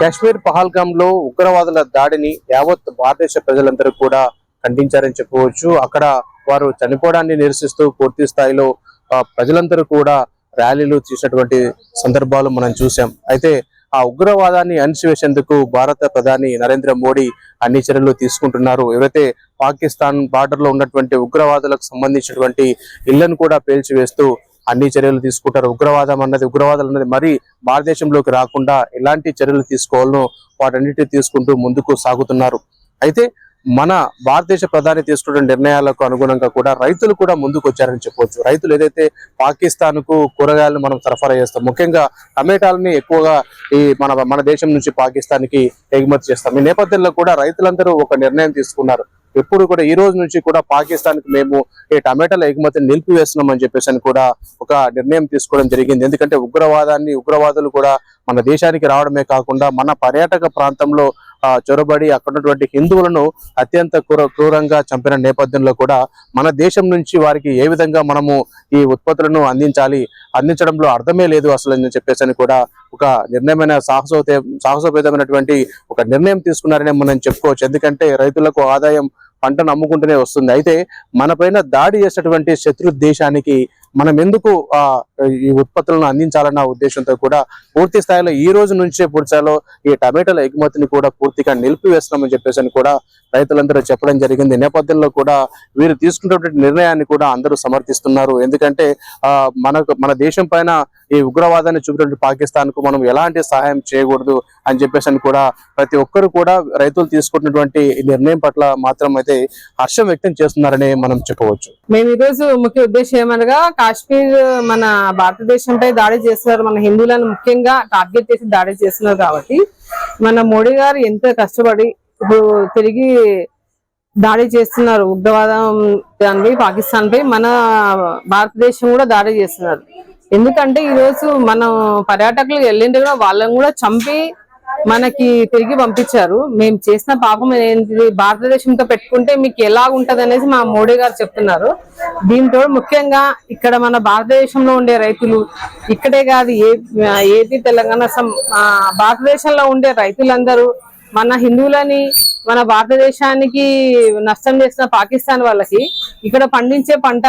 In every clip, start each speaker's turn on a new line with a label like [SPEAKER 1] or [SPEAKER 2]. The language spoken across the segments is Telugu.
[SPEAKER 1] కాశ్మీర్ పహల్గామ్ లో ఉగ్రవాదుల దాడిని యావత్ భారతదేశ ప్రజలందరూ కూడా ఖండించారని చెప్పవచ్చు. అక్కడ వారు చనిపోవడాన్ని నిరసిస్తూ పూర్తి స్థాయిలో ప్రజలందరూ కూడా ర్యాలీలు చేసినటువంటి సందర్భాలు మనం చూసాం. అయితే ఆ ఉగ్రవాదాన్ని అణిచివేసేందుకు భారత ప్రధాని నరేంద్ర మోడీ అన్ని చర్యలు తీసుకుంటున్నారు. ఎవరైతే పాకిస్తాన్ బార్డర్ లో ఉన్నటువంటి ఉగ్రవాదులకు సంబంధించినటువంటి ఇళ్లను కూడా పేల్చివేస్తూ అన్ని చర్యలు తీసుకుంటారు. ఉగ్రవాదాలు అన్నది మరి భారతదేశంలోకి రాకుండా ఎలాంటి చర్యలు తీసుకోవాలనో వాటన్నిటిని తీసుకుంటూ ముందుకు సాగుతున్నారు. అయితే మన భారతదేశ ప్రధాని తీసుకున్న నిర్ణయాలకు అనుగుణంగా కూడా రైతులు కూడా ముందుకు వచ్చారని చెప్పవచ్చు. రైతులు ఏదైతే పాకిస్తాన్ కు కూరగాయలను మనం సరఫరా చేస్తాం, ముఖ్యంగా టమాటాలని ఎక్కువగా ఈ మన దేశం నుంచి పాకిస్తాన్ కి ఎగుమతి చేస్తాం. ఈ నేపథ్యంలో కూడా రైతులందరూ ఒక నిర్ణయం తీసుకున్నారు. ఎప్పుడు కూడా ఈ రోజు నుంచి కూడా పాకిస్తాన్ కి మేము ఈ టమాటాల ఎగుమతిని నిలిపివేస్తున్నాం అని చెప్పేసి కూడా ఒక నిర్ణయం తీసుకోవడం జరిగింది. ఎందుకంటే ఉగ్రవాదులు కూడా మన దేశానికి రావడమే కాకుండా మన పర్యాటక ప్రాంతంలో చొరబడి అక్కడ ఉన్నటువంటి హిందువులను అత్యంత క్రూరంగా చంపిన నేపథ్యంలో కూడా మన దేశం నుంచి వారికి ఏ విధంగా మనము ఈ ఉత్పత్తులను అందించడంలో అర్థమే లేదు అసలు అని చెప్పేసి కూడా ఒక నిర్ణయమైన సాహసోపేతమైనటువంటి ఒక నిర్ణయం తీసుకున్నారని మనం చెప్పుకోవచ్చు. ఎందుకంటే రైతులకు ఆదాయం పంటను అమ్ముకుంటూనే వస్తుంది. అయితే మన పైన దాడి చేసేటువంటి శత్రు దేశానికి మనం ఎందుకు ఈ ఉత్పత్తులను అందించాలన్న ఉద్దేశంతో కూడా పూర్తి స్థాయిలో ఈ రోజు నుంచే పూర్తిస్థాయిలో ఈ టమాటాల ఎగుమతిని కూడా పూర్తిగా నిలిపివేస్తున్నామని చెప్పేసి కూడా రైతులందరూ చెప్పడం జరిగింది. నేపథ్యంలో కూడా వీరు తీసుకున్నటువంటి నిర్ణయాన్ని కూడా అందరూ సమర్థిస్తున్నారు. ఎందుకంటే మన దేశం పైన ఈ ఉగ్రవాదాన్ని చూపినటువంటి పాకిస్తాన్ కు మనం ఎలాంటి సహాయం చేయకూడదు అని చెప్పేసి కూడా ప్రతి ఒక్కరు కూడా రైతులు తీసుకుంటున్నటువంటి నిర్ణయం పట్ల మాత్రం అయితే హర్షం వ్యక్తం చేస్తున్నారని మనం చెప్పవచ్చు.
[SPEAKER 2] మేము ఈ రోజు ముఖ్య ఉద్దేశం ఏమనగా కాశ్మీర్ మన భారతదేశంపై దాడి చేస్తున్నారు, మన హిందువులను ముఖ్యంగా టార్గెట్ చేసి దాడి చేస్తున్నారు. కాబట్టి మన మోడీ గారు ఎంతో కష్టపడి ఇప్పుడు తిరిగి దాడి చేస్తున్నారు. ఉగ్రవాదం దానిపై పాకిస్తాన్ పై మన భారతదేశం కూడా దాడి చేస్తున్నారు. ఎందుకంటే ఈ రోజు మనం పర్యాటకులు వెళ్ళింది కూడా వాళ్ళని కూడా చంపి మనకి తిరిగి పంపించారు. మేము చేసిన పాపం ఏంటిది, భారతదేశంతో పెట్టుకుంటే మీకు ఎలా ఉంటది అనేసి మా మోడీ గారు చెప్తున్నారు. దీంతో ముఖ్యంగా ఇక్కడ మన భారతదేశంలో ఉండే రైతులు ఇక్కడే కాదు ఏపీ తెలంగాణ భారతదేశంలో ఉండే రైతులందరూ మన హిందువులని మన భారతదేశానికి నష్టం చేసిన పాకిస్తాన్ వాళ్ళకి ఇక్కడ పండించే పంట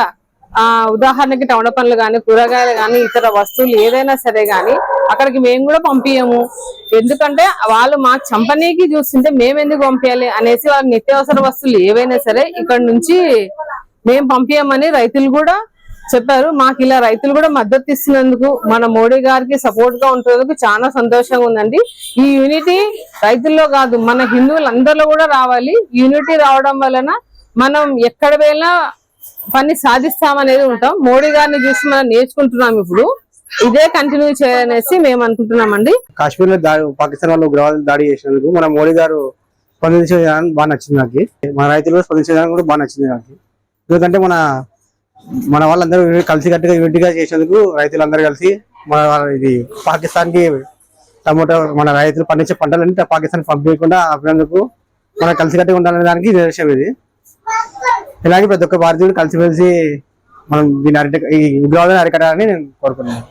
[SPEAKER 2] ఉదాహరణకి టమాటా పండ్లు కానీ కూరగాయలు కానీ ఇతర వస్తువులు ఏదైనా సరే గాని అక్కడికి మేము కూడా పంపించము. ఎందుకంటే వాళ్ళు మాకు చంపనీకి చూస్తుంటే మేము ఎందుకు పంపించాలి అనేసి వాళ్ళ నిత్యావసర వస్తువులు ఏవైనా సరే ఇక్కడ నుంచి మేము పంపించమని రైతులు కూడా చెప్పారు. మాకు ఇలా రైతులు కూడా మద్దతు ఇస్తున్నందుకు మన మోడీ గారికి సపోర్ట్ గా ఉంటున్నందుకు చాలా సంతోషంగా ఉందండి. ఈ యూనిటీ రైతుల్లో కాదు మన హిందువులందరిలో కూడా రావాలి. యూనిటీ రావడం వలన మనం ఎక్కడ వెళ్ళినా పని సాధిస్తామనేది ఉంటాం. మోడీ గారిని చూసి మనం నేర్చుకుంటున్నాం. ఇప్పుడు ఇదే కంటిన్యూ చేయాలనేసి మేము అనుకుంటున్నామండి.
[SPEAKER 3] కాశ్మీర్ లో పాకిస్తాన్ వాళ్ళు ఉగ్రవాదులు దాడి చేసినందుకు మన మోడీ గారు స్పందించే విధానం బాగా నచ్చింది నాకు. మన రైతులు స్పందించే విధానం కూడా బాగా నచ్చింది నాకు. ఎందుకంటే మన వాళ్ళందరూ కలిసికట్టుగా యూనిటీగా చేసేందుకు రైతులందరూ కలిసి ఇది పాకిస్తాన్ కి టమోటా మన రైతులు పండించే పంటలన్నీ పాకిస్తాన్ పంపించకుండా ఆపినందుకు మనం కలిసికట్టుగా ఉండాలనే దానికి నిదర్శనం ఇది. ఇలాగే ప్రతి ఒక్క భారతీయుడు కలిసిమెలిసి మనం దీన్ని ఈ ఉగ్రవాదాన్ని అరికట్టాలని నేను కోరుకుంటున్నాను.